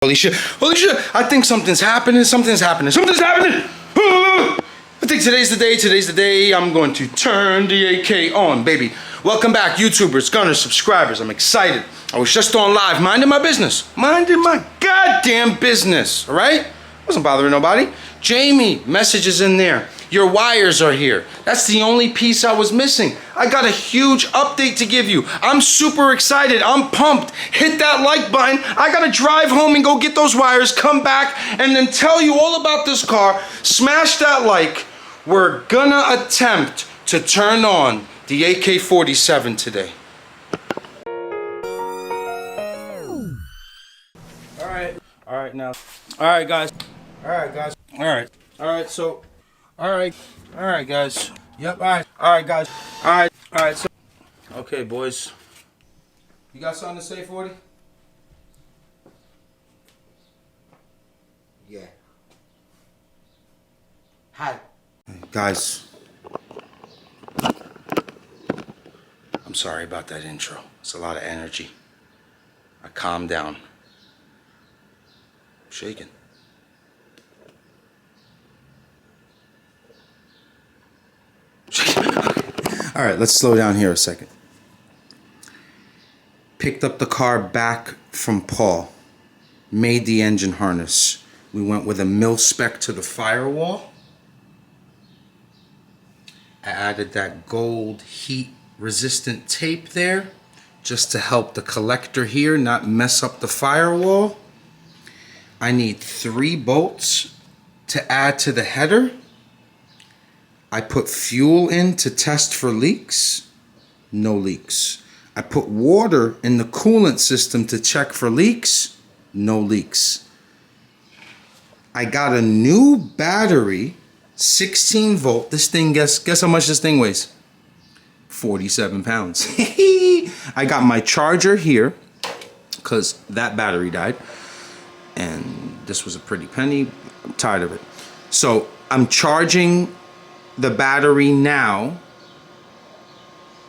Holy shit, I think something's happening. I think today's the day I'm going to turn the AK on, baby. Welcome back, YouTubers, gunners, subscribers. I'm excited. I was just on live, minding my business. Minding my goddamn business, all right? Wasn't bothering nobody. Jamie, messages in there. Your wires are here. That's the only piece I was missing. I got a huge update to give you. I'm super excited. I'm pumped. Hit that like button. I gotta drive home and go get those wires, come back, and then tell you all about this car. Smash that like. We're gonna attempt to turn on the AK-47 today. All right, now. All right, guys. All right, guys. Yep, all right, guys. All right, so. Okay, boys. You got something to say, 40? Yeah. Hi. Guys. I'm sorry about that intro. It's a lot of energy. I calmed down. I'm shaking. All right, let's slow down here a second. Picked up the car back from Paul. Made the engine harness. We went with a mil-spec to the firewall. I added that gold heat-resistant tape there just to help the collector here not mess up the firewall. I need 3 bolts to add to the header. I put fuel in to test for leaks. No leaks. I put water in the coolant system to check for leaks. No leaks. I got a new battery, 16 volt. This thing, guess how much this thing weighs? 47 pounds. I got my charger here because that battery died. And this was a pretty penny. I'm tired of it. So I'm charging the battery now.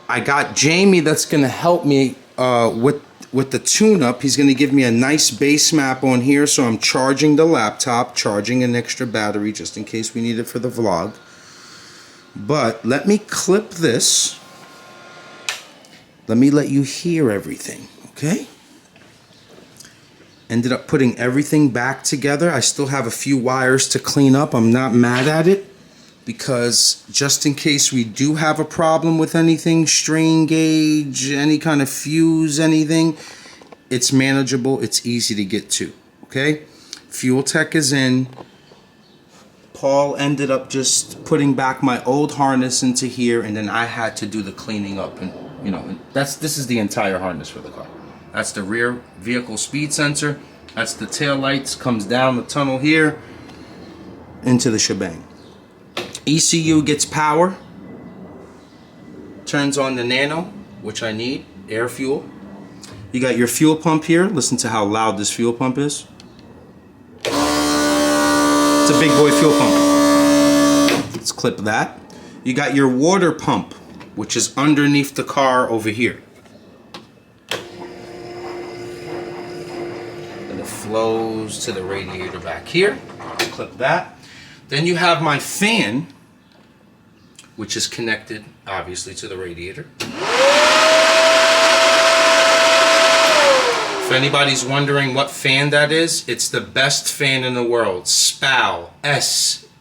I got Jamie that's gonna help me with the tune-up. He's gonna give me a nice base map on here, so I'm charging the laptop, charging an extra battery just in case we need it for the vlog. But let me clip this. Let me let you hear everything, okay? Ended up putting everything back together. I still have a few wires to clean up. I'm not mad at it, because just in case we do have a problem with anything, strain gauge, any kind of fuse, anything, it's manageable, it's easy to get to, okay? Fuel tech is in. Paul ended up just putting back my old harness into here, and then I had to do the cleaning up, and you know, this is the entire harness for the car. That's the rear vehicle speed sensor, that's the tail lights, comes down the tunnel here into the shebang. ECU gets power, turns on the nano, which I need, air fuel. You got your fuel pump here. Listen to how loud this fuel pump is. It's a big boy fuel pump. Let's clip that. You got your water pump, which is underneath the car over here. And it flows to the radiator back here. Clip that. Then you have my fan, which is connected, obviously, to the radiator. If anybody's wondering what fan that is, it's the best fan in the world. SPAL. S-P-A-L.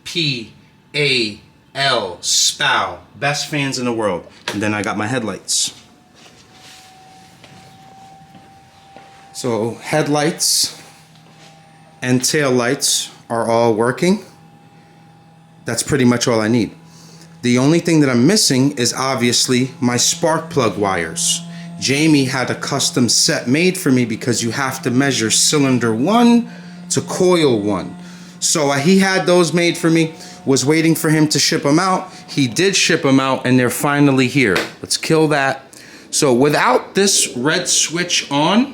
SPAL. Best fans in the world. And then I got my headlights. So headlights and tail lights are all working. That's pretty much all I need. The only thing that I'm missing is obviously my spark plug wires. Jamie had a custom set made for me because you have to measure cylinder 1 to coil 1. So he had those made for me, was waiting for him to ship them out. He did ship them out and they're finally here. Let's kill that. So without this red switch on,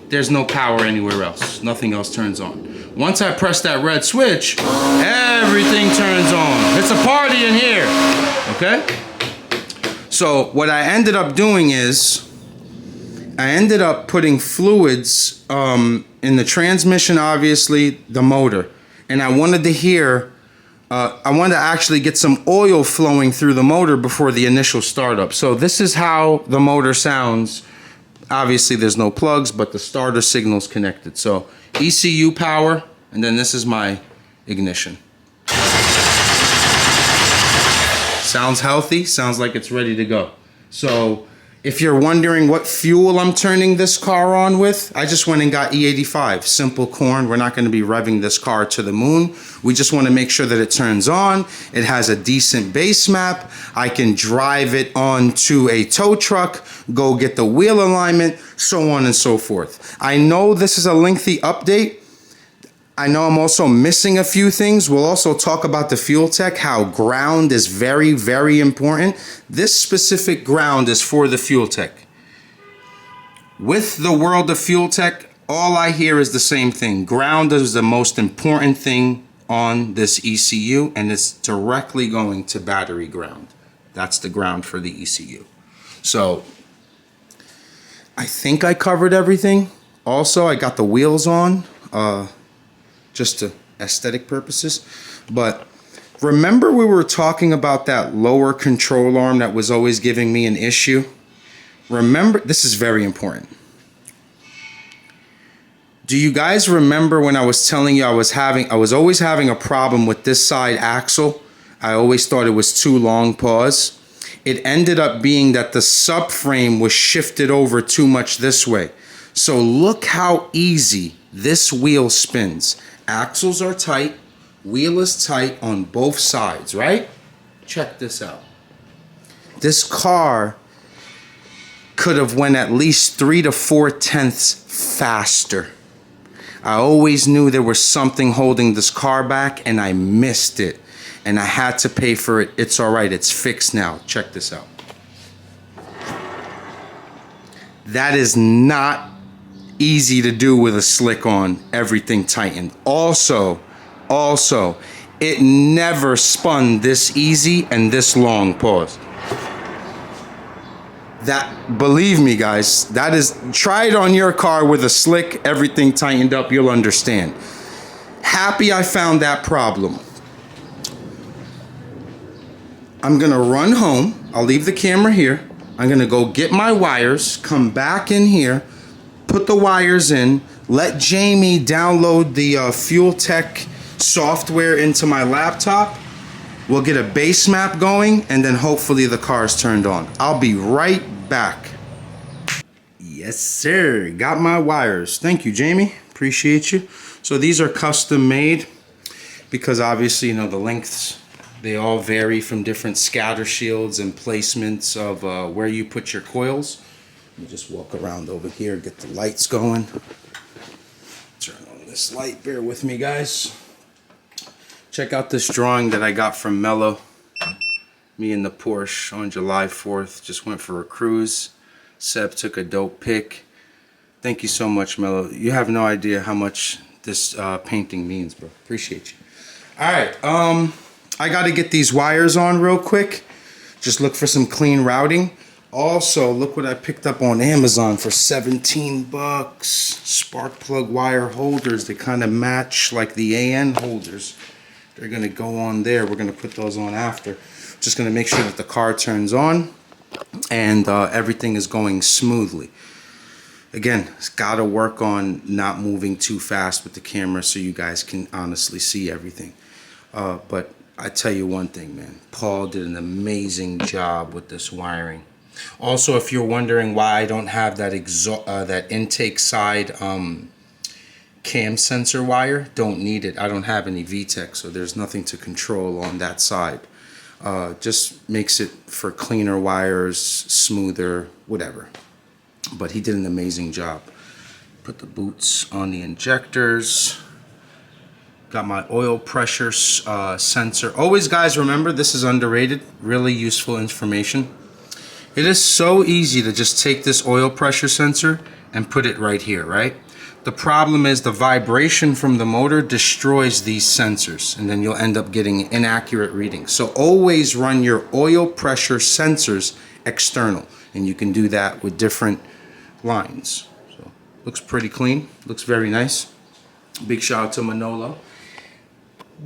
there's no power anywhere else. Nothing else turns on. Once I press that red switch, everything turns on. It's a party in here, okay? So what I ended up doing is, I ended up putting fluids in the transmission, obviously, the motor. And I wanted to hear, I wanted to actually get some oil flowing through the motor before the initial startup. So this is how the motor sounds. Obviously, there's no plugs, but the starter signal's connected. So ECU power, and then this is my ignition. Sounds healthy, sounds like it's ready to go. So if you're wondering what fuel I'm turning this car on with, I just went and got E85, simple corn. We're not going to be revving this car to the moon. We just want to make sure that it turns on. It has a decent base map. I can drive it onto a tow truck, go get the wheel alignment, so on and so forth. I know this is a lengthy update. I know I'm also missing a few things. We'll also talk about the fuel tech, how ground is very, very important. This specific ground is for the fuel tech. With the world of fuel tech, all I hear is the same thing. Ground is the most important thing on this ECU, and it's directly going to battery ground. That's the ground for the ECU. So I think I covered everything. Also, I got the wheels on. Just to aesthetic purposes. But remember we were talking about that lower control arm that was always giving me an issue? Remember, this is very important. Do you guys remember when I was telling you I was always having a problem with this side axle? I always thought it was too long pause. It ended up being that the subframe was shifted over too much this way. So look how easy this wheel spins. Axles are tight, wheel is tight on both sides, right? Check this out. This car could have went at least 3 to 4 tenths faster. I always knew there was something holding this car back and I missed it. And I had to pay for it. It's all right, it's fixed now. Check this out. That is not easy to do with a slick on, everything tightened. Also, it never spun this easy and this long pause. That, believe me guys, that is, try it on your car with a slick, everything tightened up, you'll understand. Happy I found that problem. I'm gonna run home, I'll leave the camera here, I'm gonna go get my wires, come back in here, put the wires in, let Jamie download the fuel tech software into my laptop. We'll get a base map going and then hopefully the car's turned on. I'll be right back. Yes sir, got my wires. Thank you Jamie, appreciate you. So these are custom made because obviously you know the lengths, they all vary from different scatter shields and placements of where you put your coils. Let me just walk around over here, get the lights going. Turn on this light, bear with me guys. Check out this drawing that I got from Mello. Me in the Porsche on July 4th, just went for a cruise. Seb took a dope pic. Thank you so much Mello. You have no idea how much this painting means, bro. Appreciate you. Alright, I gotta get these wires on real quick. Just look for some clean routing. Also, look what I picked up on Amazon for 17 bucks. Spark plug wire holders. They kind of match like the AN holders. They're going to go on there. We're going to put those on after. Just going to make sure that the car turns on and everything is going smoothly. Again, it's got to work on not moving too fast with the camera so you guys can honestly see everything. But I tell you one thing, man. Paul did an amazing job with this wiring. Also, if you're wondering why I don't have that that intake side cam sensor wire, don't need it. I don't have any VTEC, so there's nothing to control on that side. Just makes it for cleaner wires, smoother, whatever. But he did an amazing job. Put the boots on the injectors. Got my oil pressure sensor. Always, guys, remember, this is underrated. Really useful information. It is so easy to just take this oil pressure sensor and put it right here, right? The problem is the vibration from the motor destroys these sensors, and then you'll end up getting inaccurate readings. So always run your oil pressure sensors external, and you can do that with different lines. So Looks pretty clean. Looks very nice. Big shout out to Manolo.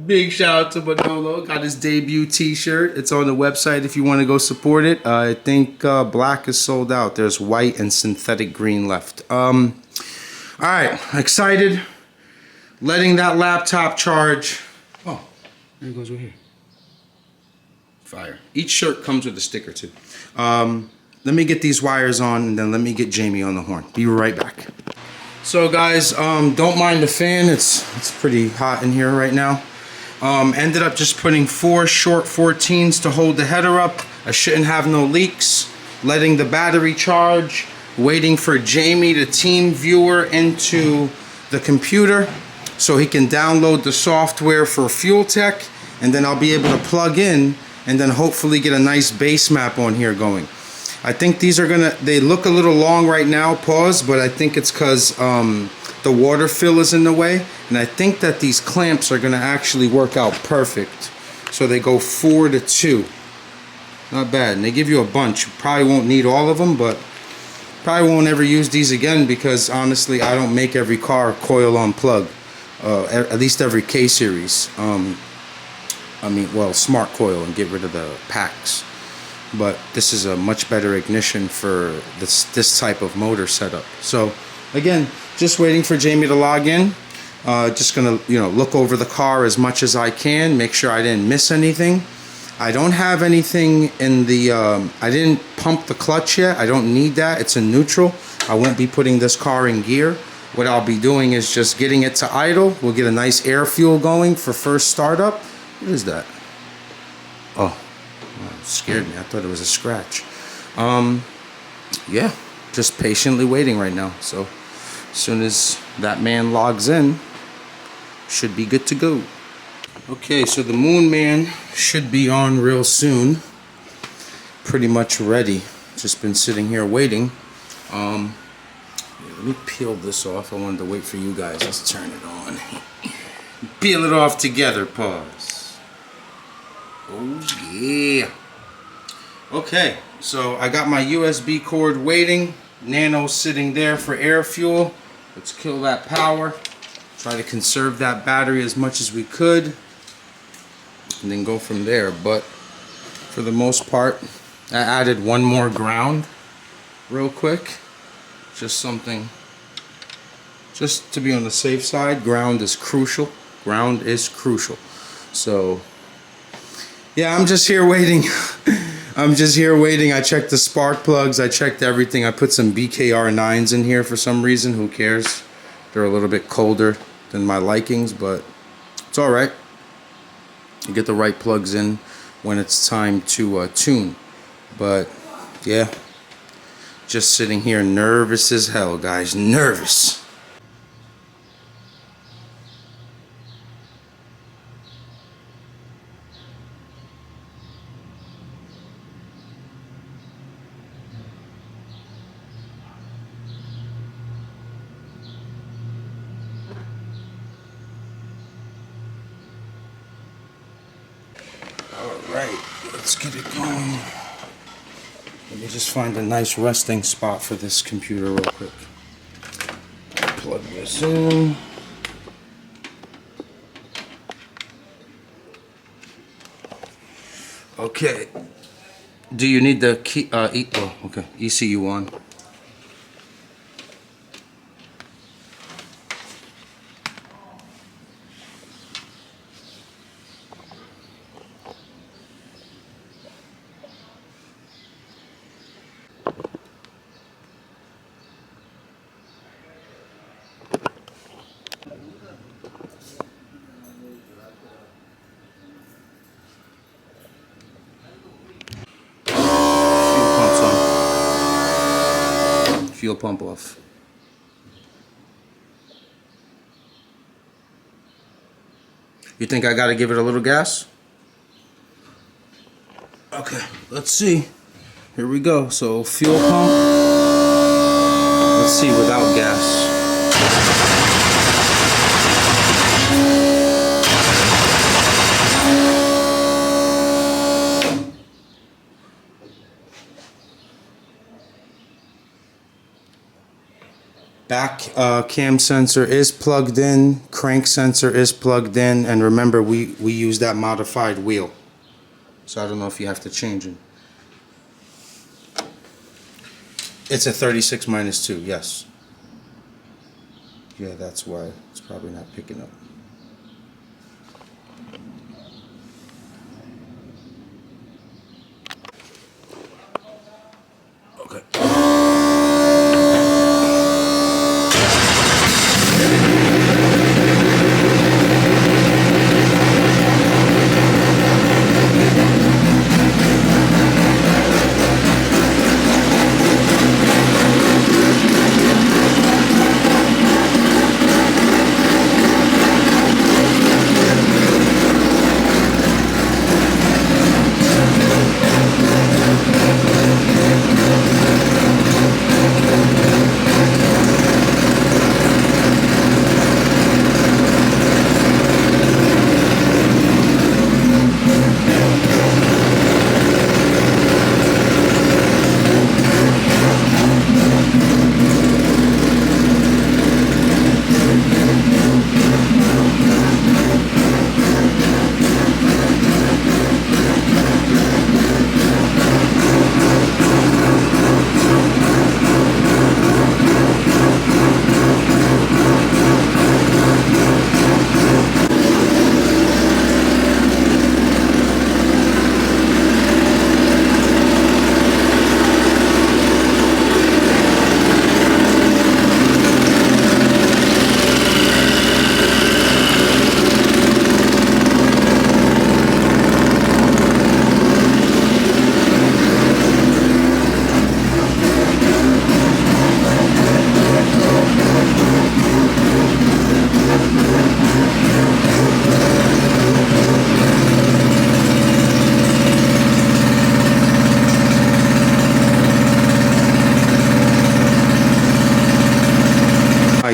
Big shout out to Manolo. Got his debut t-shirt. It's on the website if you want to go support it. I think black is sold out. There's white and synthetic green left. Alright, excited. Letting that laptop charge. Oh, there it goes right here. Fire. Each shirt comes with a sticker too. Let me get these wires on and then let me get Jamie on the horn. Be right back. So guys, don't mind the fan. It's pretty hot in here right now. Ended up just putting 4 short 14s to hold the header up. I shouldn't have no leaks. Letting the battery charge. Waiting for Jamie to team viewer into the computer so he can download the software for Fuel Tech, and then I'll be able to plug in and then hopefully get a nice base map on here going. I think these are they look a little long right now, pause, but I think it's because the water fill is in the way, and I think that these clamps are gonna actually work out perfect. So they go 4 to 2. Not bad, and they give you a bunch. You probably won't need all of them, but probably won't ever use these again because honestly I don't make every car coil on plug, at least every K series. I mean, well, smart coil and get rid of the packs. But this is a much better ignition for this type of motor setup. So again, just waiting for Jamie to log in. Just gonna look over the car as much as I can, make sure I didn't miss anything. I don't have anything in the I didn't pump the clutch yet. I don't need that. It's in neutral. I won't be putting this car in gear. What I'll be doing is just getting it to idle. We'll get a nice air fuel going for first startup. What is that? Oh, it scared me. I thought it was a scratch. Yeah, just patiently waiting right now. So as soon as that man logs in, should be good to go. Okay, so the Moon Man should be on real soon. Pretty much ready. Just been sitting here waiting. Let me peel this off. I wanted to wait for you guys. Let's turn it on. Peel it off together. Pause. Oh yeah. Okay, so I got my USB cord waiting. Nano sitting there for air fuel. Let's kill that power. Try to conserve that battery as much as we could. And then go from there. But for the most part, I added one more ground real quick. Just something, just to be on the safe side. Ground is crucial. Ground is crucial. So yeah, I'm just here waiting. I'm just here waiting. I checked the spark plugs. I checked everything. I put some BKR 9s in here for some reason. Who cares? They're a little bit colder than my likings, but it's all right. You get the right plugs in when it's time to tune. But yeah, just sitting here nervous as hell, guys. Nervous. Alright, let's get it going. Let me just find a nice resting spot for this computer real quick. Plug this in. Okay. Do you need the key? Oh, okay. ECU on. Fuel pump off. You think I gotta give it a little gas? Okay, let's see. Here we go. So fuel pump. Let's see without gas. Back cam sensor is plugged in, crank sensor is plugged in, and remember we use that modified wheel. So I don't know if you have to change it. It's a 36 minus 2, yes. Yeah, that's why it's probably not picking up. Okay.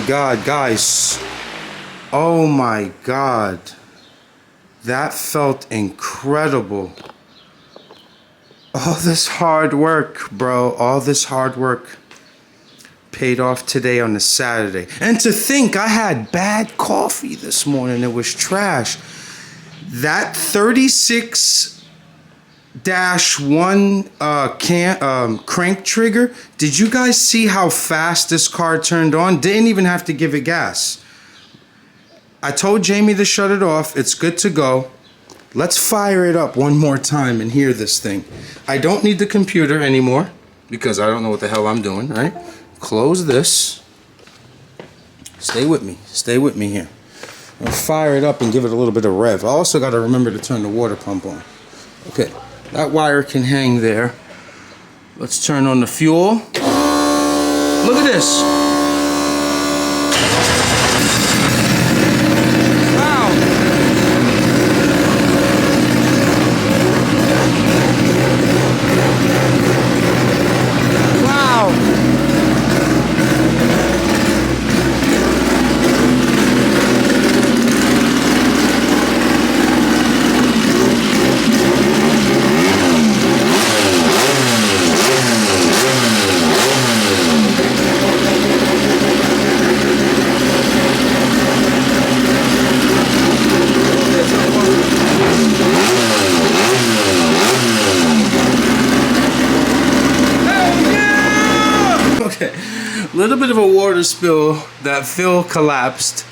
God, guys, oh my God, that felt incredible. All this hard work, bro, all this hard work paid off today on a Saturday. And to think I had bad coffee this morning, it was trash. That 36-1 crank trigger, did you guys see how fast this car turned on? Didn't even have to give it gas. I told Jamie to shut it off. It's good to go. Let's fire it up one more time and hear this thing. I don't need the computer anymore because I don't know what the hell I'm doing, right? Close this. Stay with me here. I'll fire it up and give it a little bit of rev. I also got to remember to turn the water pump on. Okay. That wire can hang there. Let's turn on the fuel. Look at this. Wow. Wow. Little bit of a water spill. That fill collapsed.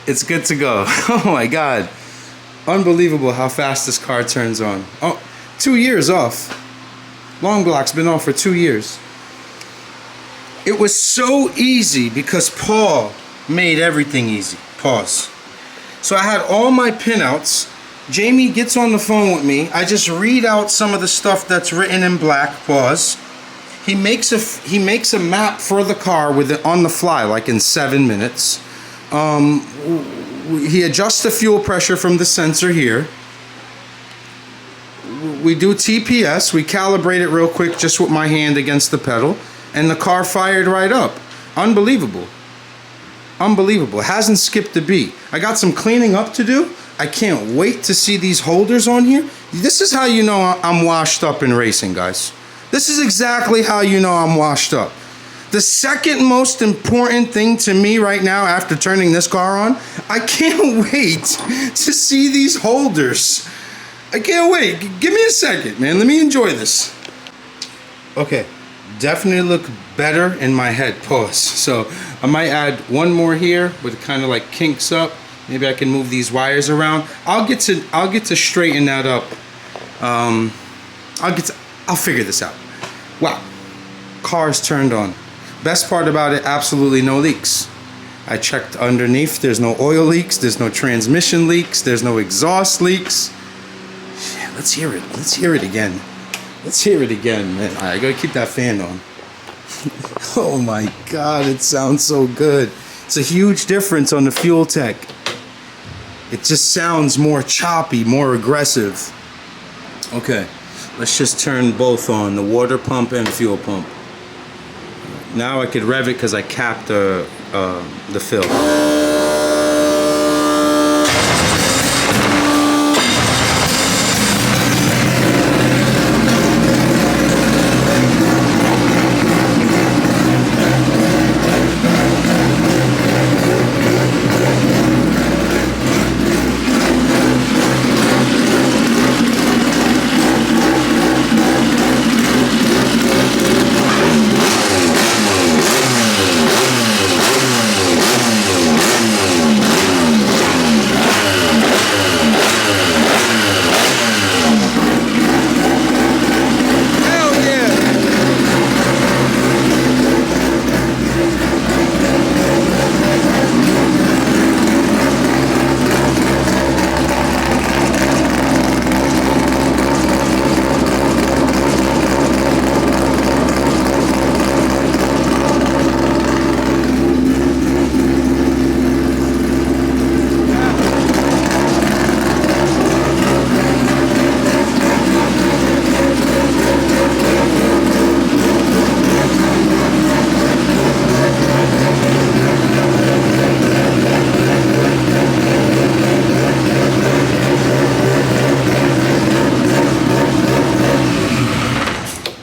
It's good to go. Oh my God. Unbelievable how fast this car turns on. Oh, 2 years off. Long block's been off for 2 years. It was so easy because Paul made everything easy. Pause. So I had all my pinouts. Jamie gets on the phone with me. I just read out some of the stuff that's written in black. Pause. He makes a map for the car with it on the fly, like in 7 minutes. He adjusts the fuel pressure from the sensor here. We do TPS. We calibrate it real quick just with my hand against the pedal, and the car fired right up. Unbelievable. Unbelievable. It hasn't skipped a beat. I got some cleaning up to do. I can't wait to see these holders on here. This is how you know I'm washed up in racing, guys. This is exactly how you know I'm washed up. The second most important thing to me right now after turning this car on, I can't wait to see these holders. I can't wait. Give me a second, man. Let me enjoy this. Okay, definitely look better in my head. Pause. So I might add one more here, but it kind of like kinks up. Maybe I can move these wires around. I'll get to straighten that up. I'll figure this out. Wow, car's turned on. Best part about it, absolutely no leaks. I checked underneath. There's no oil leaks. There's no transmission leaks. There's no exhaust leaks. Yeah, let's hear it. Let's hear it again. Let's hear it again, man. All right, I gotta keep that fan on. Oh my God, it sounds so good. It's a huge difference on the fuel tech. It just sounds more choppy, more aggressive. Okay, let's just turn both on, the water pump and fuel pump. Now I could rev it because I capped the fill.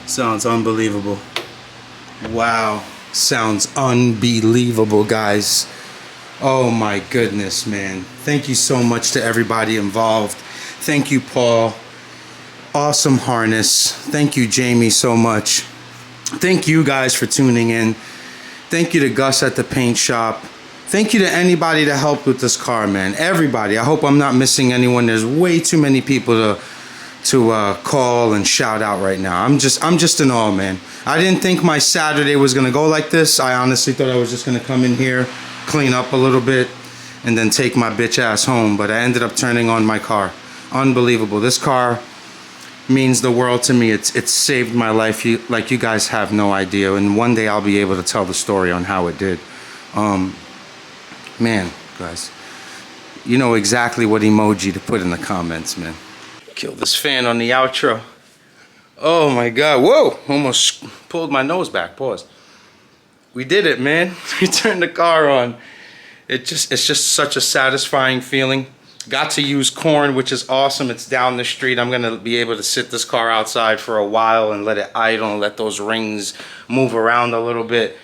Sounds unbelievable. Wow, sounds unbelievable, guys. Oh my goodness, man. Thank you so much to everybody involved. Thank you, Paul. Awesome harness. Thank you, Jamie, so much. Thank you guys for tuning in. Thank you to Gus at the paint shop. Thank you to anybody that helped with this car, man. Everybody. I hope I'm not missing anyone. There's way too many people to call and shout out right now. I'm just in awe, man. I didn't think my Saturday was gonna go like this. I honestly thought I was just gonna come in here, clean up a little bit, and then take my bitch ass home. But I ended up turning on my car. Unbelievable. This car means the world to me. It's saved my life. Like you guys have no idea. And one day I'll be able to tell the story on how it did. Man, guys, you know exactly what emoji to put in the comments, man. Kill this fan on the outro. Oh my God, whoa, almost pulled my nose back, pause. We did it, man. We turned the car on. It's just such a satisfying feeling. Got to use corn, which is awesome. It's down the street. I'm gonna be able to sit this car outside for a while and let it idle and let those rings move around a little bit.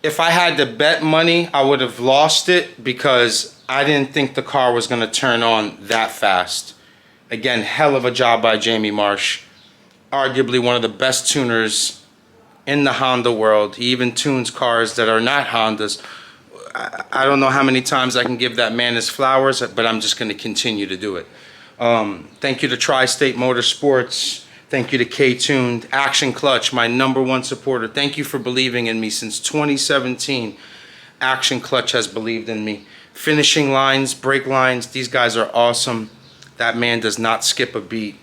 If I had to bet money, I would have lost it because I didn't think the car was gonna turn on that fast. Again, hell of a job by Jamie Marsh. Arguably one of the best tuners in the Honda world. He even tunes cars that are not Hondas. I don't know how many times I can give that man his flowers, but I'm just gonna continue to do it. Thank you to Tri-State Motorsports. Thank you to K-Tuned, Action Clutch, my #1 supporter. Thank you for believing in me since 2017. Action Clutch has believed in me. Finishing lines, brake lines, these guys are awesome. That man does not skip a beat.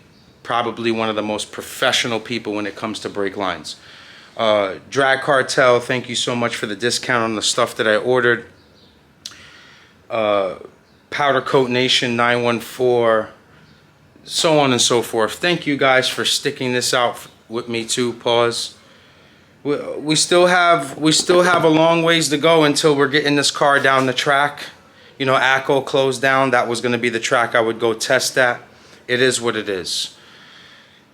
Probably one of the most professional people when it comes to brake lines. Drag Cartel, thank you so much for the discount on the stuff that I ordered. Powder Coat Nation 914, so on and so forth. Thank you guys for sticking this out with me too. Pause. We still have a long ways to go until we're getting this car down the track. You know, ACO closed down. That was going to be the track I would go test at. It is what it is.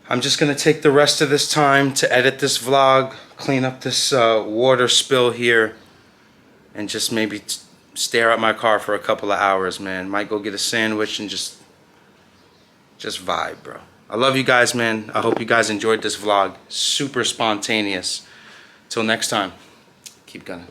I'm just gonna take the rest of this time to edit this vlog, clean up this water spill here, and just maybe stare at my car for a couple of hours, man. Might go get a sandwich and just vibe, bro. I love you guys, man. I hope you guys enjoyed this vlog. Super spontaneous. Till next time, keep gunning.